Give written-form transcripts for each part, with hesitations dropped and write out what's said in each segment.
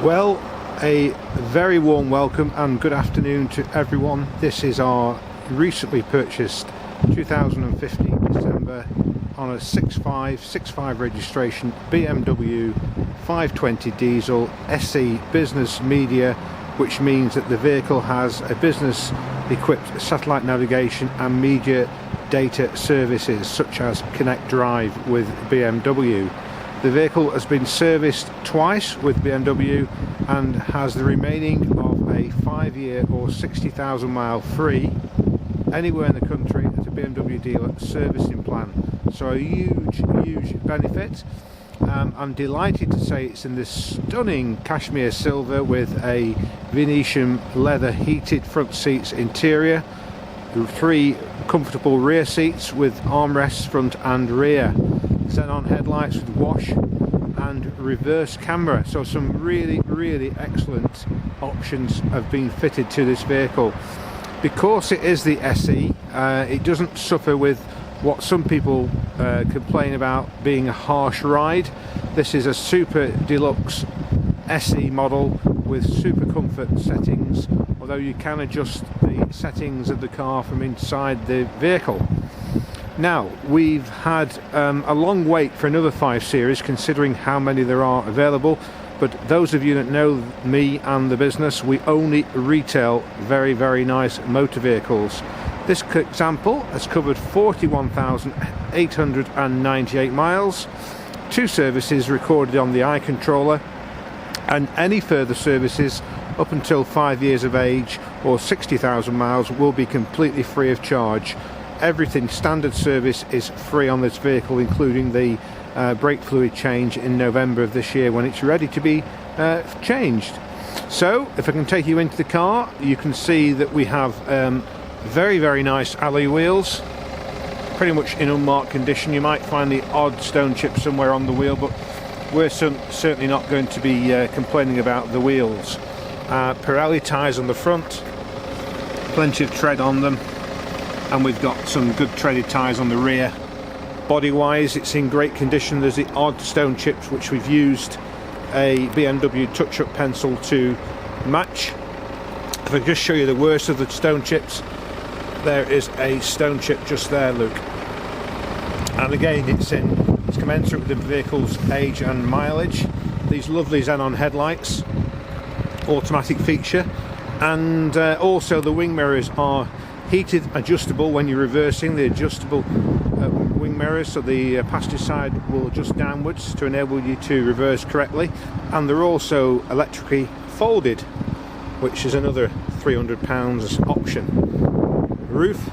Well, a very warm welcome and good afternoon to everyone. This is our recently purchased 2015 December on a 65 registration BMW 520 diesel SE business media, which means that the vehicle has a business equipped satellite navigation and media data services such as Connect Drive with BMW. The vehicle has been serviced twice with BMW and has the remaining of a 5-year or 60,000 mile free anywhere in the country at a BMW dealer servicing plan. So a huge benefit. I'm delighted to say it's in this stunning cashmere silver with a Venetian leather heated front seats interior, 3 comfortable rear seats with armrests front and rear, xenon headlights with wash and reverse camera. So some really excellent options have been fitted to this vehicle. Because it is the SE, it doesn't suffer with what some people complain about being a harsh ride. This is a super deluxe SE model with super comfort settings, although you can adjust the settings of the car from inside the vehicle. Now, we've had a long wait for another 5 Series considering how many there are available, but those of you that know me and the business, we only retail very nice motor vehicles. This example has covered 41,898 miles, 2 services recorded on the iController, and any further services up until 5 years of age or 60,000 miles will be completely free of charge. Everything standard service is free on this vehicle, including the brake fluid change in November of this year when it's ready to be changed. So if I can take you into the car, you can see that we have very nice alloy wheels, pretty much in unmarked condition. You might find the odd stone chip somewhere on the wheel, but we're certainly not going to be complaining about the wheels. Pirelli tyres on the front, plenty of tread on them, and we've got some good treaded tyres on the rear. Body wise, it's in great condition. There's the odd stone chips which we've used a BMW touch-up pencil to match. If I just show you the worst of the stone chips, there is a stone chip just there, Luke. And again, it's commensurate with the vehicle's age and mileage. These lovely xenon headlights, automatic feature, and also the wing mirrors are heated adjustable when you're reversing. The adjustable wing mirrors, so the passenger side will adjust downwards to enable you to reverse correctly, and they're also electrically folded, which is another £300 option. Roof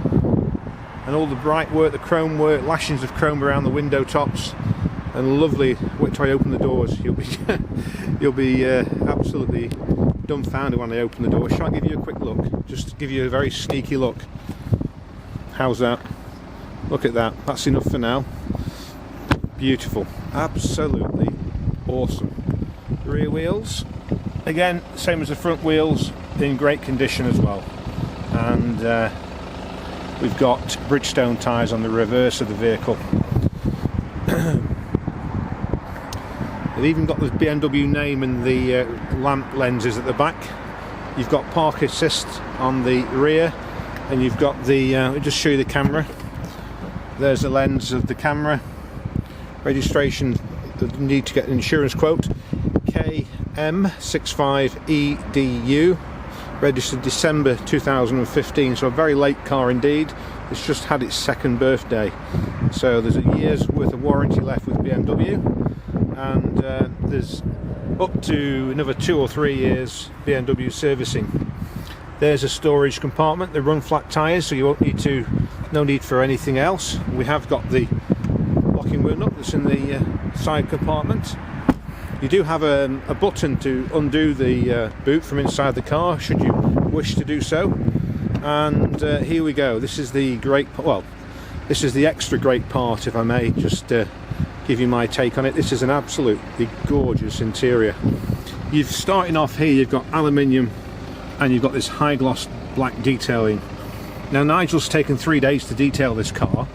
and all the bright work, the chrome work, lashings of chrome around the window tops, and lovely. Wait till I open the doors, you'll be absolutely dumbfounded when I open the door. Shall I give you a quick look? Just to give you a very sneaky look. How's that? Look at that. That's enough for now. Beautiful. Absolutely awesome. Rear wheels, again, same as the front wheels, in great condition as well. And we've got Bridgestone tyres on the reverse of the vehicle. They've even got the BMW name in the lamp lenses at the back. You've got park assist on the rear, and you've got the I'll just show you the camera. There's the lens of the camera. Registration, you need to get an insurance quote, KM65EDU, registered December 2015, so a very late car indeed. It's just had its 2nd birthday, so there's a year's worth of warranty left with BMW, and there's up to another 2 or 3 years BMW servicing. There's a storage compartment. They run flat tyres, so you won't need no need for anything else. We have got the locking wheel nut that's in the side compartment. You do have a button to undo the boot from inside the car, should you wish to do so. And here we go. This is the this is the extra great part, if I may just give you my take on it. This is an absolutely gorgeous interior. You've starting off here, you've got aluminium, and you've got this high gloss black detailing. Now, Nigel's taken 3 days to detail this car.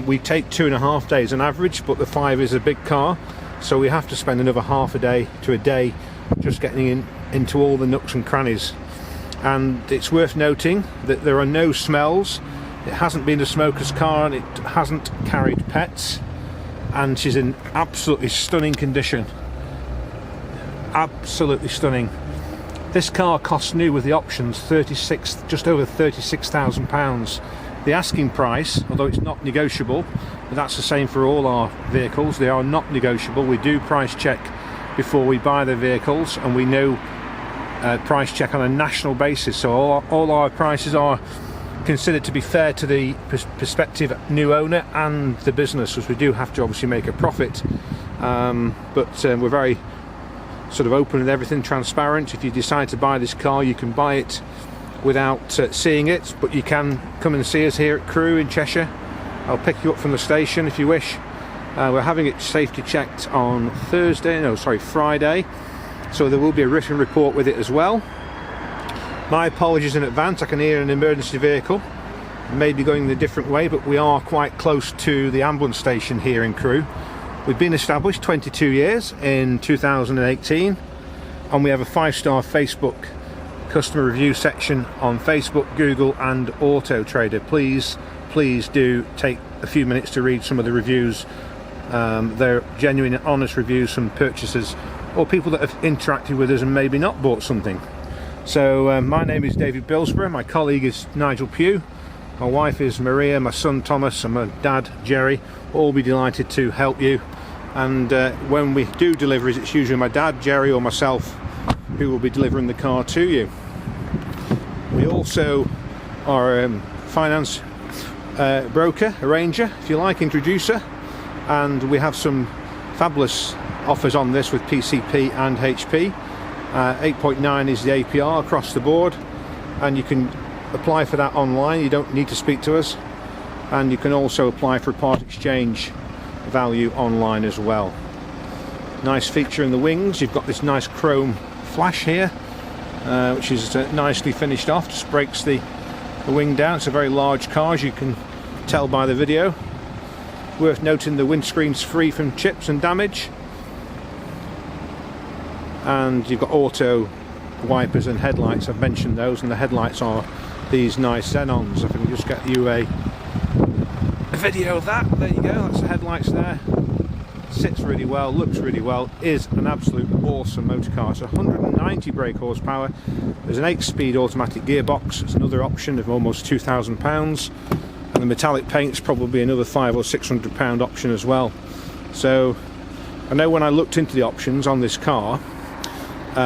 We take 2.5 days on average, but the 5 is a big car, so we have to spend another half a day to a day just getting into all the nooks and crannies. And it's worth noting that there are no smells. It hasn't been a smoker's car, and it hasn't carried pets, and she's in absolutely stunning condition. Absolutely stunning. This car costs new with the options just over £36,000. The asking price, although it's not negotiable, but that's the same for all our vehicles, they are not negotiable. We do price check before we buy the vehicles, and we know price check on a national basis, so all our prices are considered to be fair to the prospective new owner and the business, as we do have to obviously make a profit, but we're very sort of open with everything, transparent. If you decide to buy this car, you can buy it without seeing it, but you can come and see us here at Crewe in Cheshire. I'll pick you up from the station if you wish. We're having it safety checked on Friday, so there will be a written report with it as well. My apologies in advance, I can hear an emergency vehicle, maybe going a different way, but we are quite close to the ambulance station here in Crewe. We've been established 22 years in 2018, and we have a 5-star Facebook customer review section on Facebook, Google and Auto Trader. Please do take a few minutes to read some of the reviews. They're genuine, honest reviews from purchasers or people that have interacted with us and maybe not bought something. So my name is David Bilsborough, my colleague is Nigel Pugh, my wife is Maria, my son Thomas and my dad Jerry. All be delighted to help you, and when we do deliveries, it's usually my dad, Jerry or myself who will be delivering the car to you. We also are a finance broker, arranger if you like, introducer, and we have some fabulous offers on this with PCP and HP. 8.9 is the APR across the board, and you can apply for that online. You don't need to speak to us, and you can also apply for a part exchange value online as well. Nice feature in the wings, you've got this nice chrome flash here, which is nicely finished off, just breaks the wing down. It's a very large car, as you can tell by the video. Worth noting the windscreen's free from chips and damage, and you've got auto wipers and headlights. I've mentioned those, and the headlights are these nice xenons. If I can just get you a video of that. There you go, that's the headlights there. Sits really well, looks really well, is an absolute awesome motor car. It's 190 brake horsepower. There's an 8-speed automatic gearbox. It's another option of almost £2,000, and the metallic paint's probably another £500 or £600 option as well. So I know when I looked into the options on this car,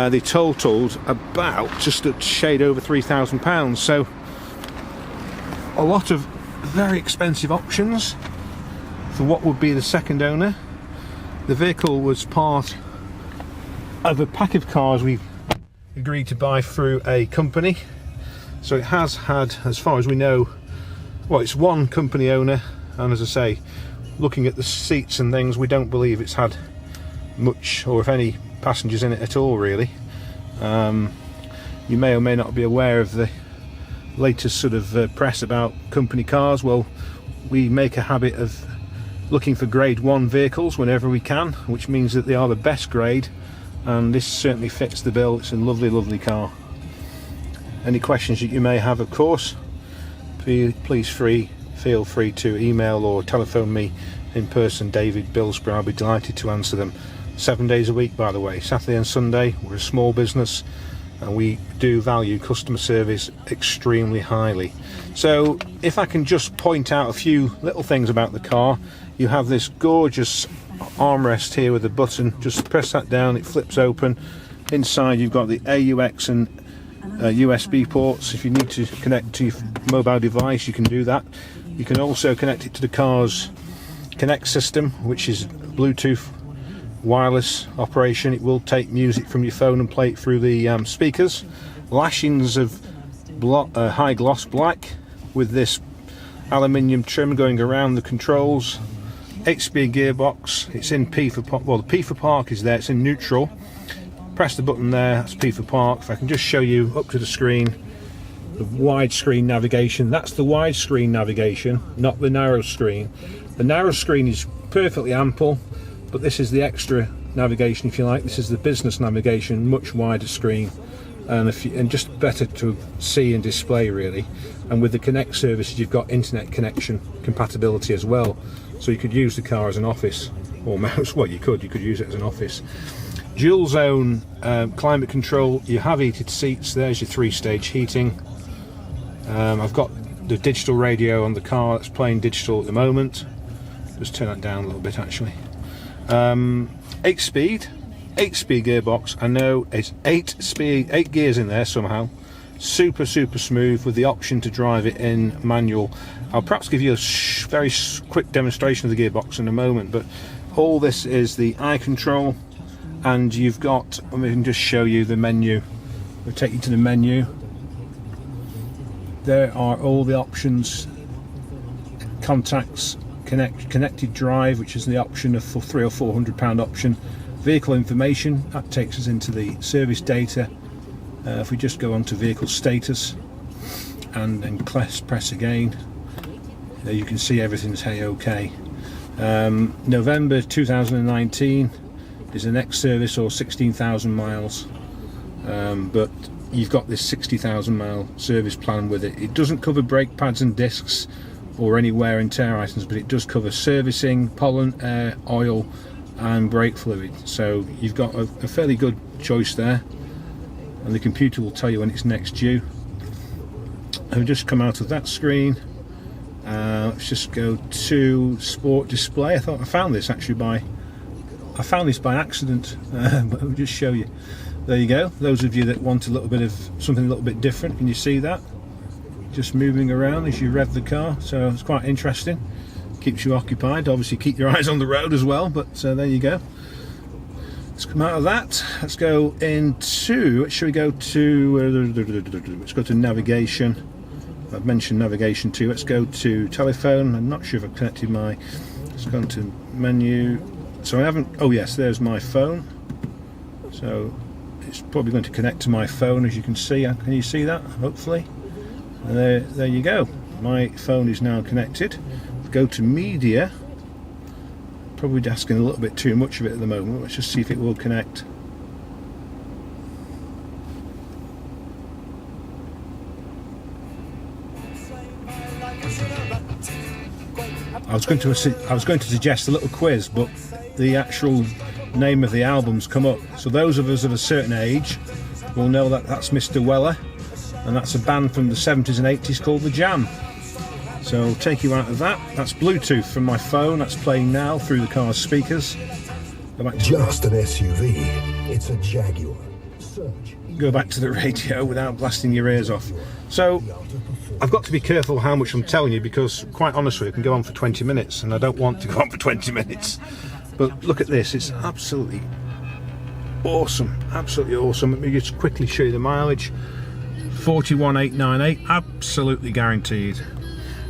they totaled about just a shade over £3,000. So a lot of very expensive options for what would be the second owner. The vehicle was part of a pack of cars we agreed to buy through a company, so it has had, as far as we know, well, it's one company owner, and as I say, looking at the seats and things, we don't believe it's had much or if any passengers in it at all, really. You may or may not be aware of the latest sort of press about company cars. Well, we make a habit of looking for grade 1 vehicles whenever we can, which means that they are the best grade, and this certainly fits the bill. It's a lovely car. Any questions that you may have, of course, please feel free to email or telephone me in person, David Bilsborough. I'll be delighted to answer them. 7 days a week, by the way, Saturday and Sunday. We're a small business and we do value customer service extremely highly. So if I can just point out a few little things about the car, you have this gorgeous armrest here with a button. Just press that down, it flips open. Inside you've got the AUX and USB ports. If you need to connect to your mobile device, you can do that. You can also connect it to the car's Connect system, which is Bluetooth wireless operation. It will take music from your phone and play it through the speakers. Lashings of high gloss black with this aluminium trim going around the controls. 8-speed gearbox. It's in P for park. Well, the P for park is there. It's in neutral. Press the button there. That's P for park. If I can just show you up to the screen, the widescreen navigation. That's the widescreen navigation, not the narrow screen. The narrow screen is perfectly ample, but this is the extra navigation, if you like. This is the business navigation, much wider screen, and just better to see and display really. And with the Connect services, you've got internet connection compatibility as well, so you could use the car as an office almost. Well, you could use it as an office. Dual zone climate control. You have heated seats. There's your 3-stage heating. I've got the digital radio on the car that's playing digital at the moment. Just turn that down a little bit actually. 8-speed gearbox. I know it's 8 gears in there somehow. Super smooth, with the option to drive it in manual. I'll perhaps give you a very quick demonstration of the gearbox in a moment, but all this is the eye control, and you've got, we can just show you the menu. We'll take you to the menu. There are all the options. Contacts, connected drive, which is the option of £300 or £400 option. Vehicle information, that takes us into the service data. If we just go on to vehicle status and then press again, there you can see everything's okay. November 2019 is the next service, or 16,000 miles, but you've got this 60,000 mile service plan with it. It doesn't cover brake pads and discs or any wear and tear items, but it does cover servicing, pollen, air, oil and brake fluid. So you've got a fairly good choice there, and the computer will tell you when it's next due. I'll just come out of that screen. Let's just go to sport display. I found this actually by accident, but I'll just show you. There you go. Those of you that want a little bit of something a little bit different, can you see that? Just moving around as you rev the car, so it's quite interesting. Keeps you occupied. Obviously keep your eyes on the road as well, but there you go. Let's come out of that. Let's go into, let's go to navigation. I've mentioned navigation too. Let's go to telephone. I'm not sure if I've connected my, let's go into menu. So I haven't, oh yes, there's my phone. So it's probably going to connect to my phone, as you can see. Can you see that? Hopefully. And there you go. My phone is now connected. Go to media. Probably asking a little bit too much of it at the moment. Let's just see if it will connect. I was going to suggest a little quiz, but the actual name of the album's come up. So those of us of a certain age will know that that's Mr. Weller, and that's a band from the 70s and 80s called The Jam. So I'll take you out of that. That's Bluetooth from my phone. That's playing now through the car's speakers. Go back to just an SUV. It's a Jaguar. Search. Go back to the radio without blasting your ears off. So I've got to be careful how much I'm telling you, because quite honestly it can go on for 20 minutes and I don't want to go on for 20 minutes. But look at this, it's absolutely awesome, absolutely awesome. Let me just quickly show you the mileage. 41,898, absolutely guaranteed.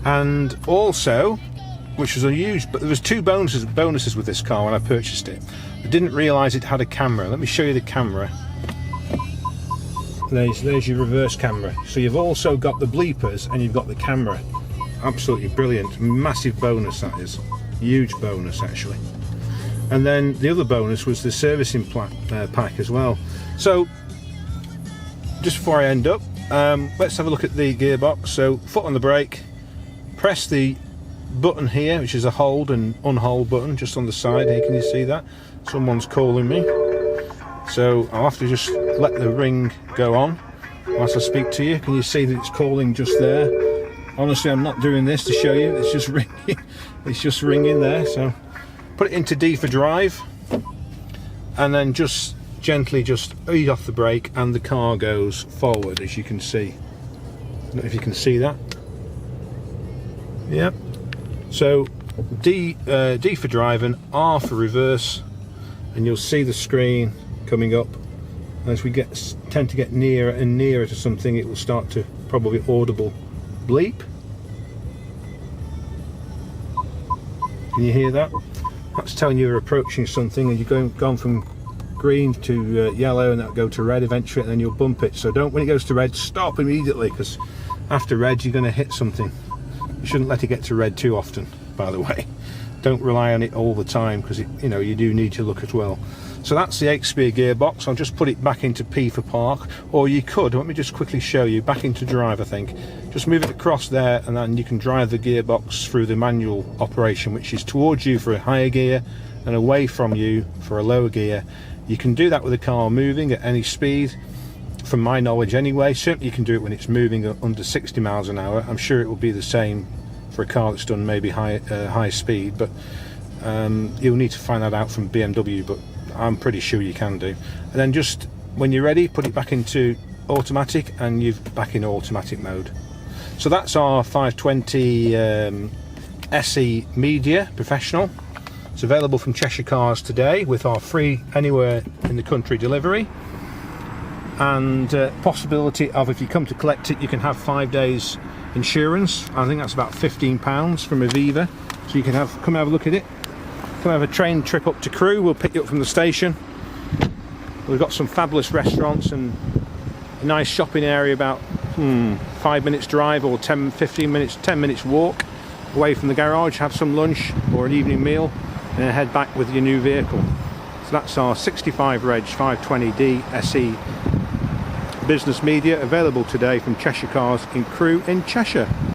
And also, which was a huge, but there was two bonuses with this car when I purchased it. I didn't realise it had a camera. Let me show you the camera. There's your reverse camera. So you've also got the bleepers and you've got the camera. Absolutely brilliant, massive bonus that is. Huge bonus actually. And then the other bonus was the servicing pack as well. So just before I end up, let's have a look at the gearbox. So foot on the brake, press the button here, which is a hold and unhold button just on the side here. Can you see that? Someone's calling me, so I'll have to just let the ring go on whilst I speak to you. Can you see that it's calling just there? Honestly, I'm not doing this to show you, it's just ringing. It's just ringing there. So put it into D for drive, and then just gently just ease off the brake and the car goes forward, as you can see. I don't know if you can see that. Yep. So D for drive and R for reverse, and you'll see the screen coming up. As we tend to get nearer and nearer to something, it will start to probably audible bleep. Can you hear that? That's telling you you're approaching something, and you're gone from green to yellow, and that'll go to red eventually, and then you'll bump it. So when it goes to red, stop immediately, because after red you're going to hit something. You shouldn't let it get to red too often, by the way. don't rely on it all the time, because you know, you do need to look as well. So that's the 8-speed gearbox. I'll just put it back into P for park, or you could, let me just quickly show you, back into drive I think. Just move it across there, and then you can drive the gearbox through the manual operation, which is towards you for a higher gear and away from you for a lower gear. You can do that with the car moving at any speed, from my knowledge anyway. Certainly you can do it when it's moving under 60 miles an hour. I'm sure it will be the same for a car that's done maybe high speed, but you'll need to find that out from BMW, but I'm pretty sure you can do. And then just when you're ready, put it back into automatic, and you're back in automatic mode. So that's our 520 SE Media Professional. It's available from Cheshire Cars today with our free anywhere in the country delivery, and possibility of, if you come to collect it, you can have 5 days insurance. I think that's about £15 from Aviva, so you can come have a look at it. Come have a train trip up to Crewe, we'll pick you up from the station. We've got some fabulous restaurants and a nice shopping area, about 5 minutes drive or 10 minutes walk away from the garage. Have some lunch or an evening meal, and then head back with your new vehicle. So that's our 65 reg 520d SE Business Media, available today from Cheshire Cars in Crewe in Cheshire.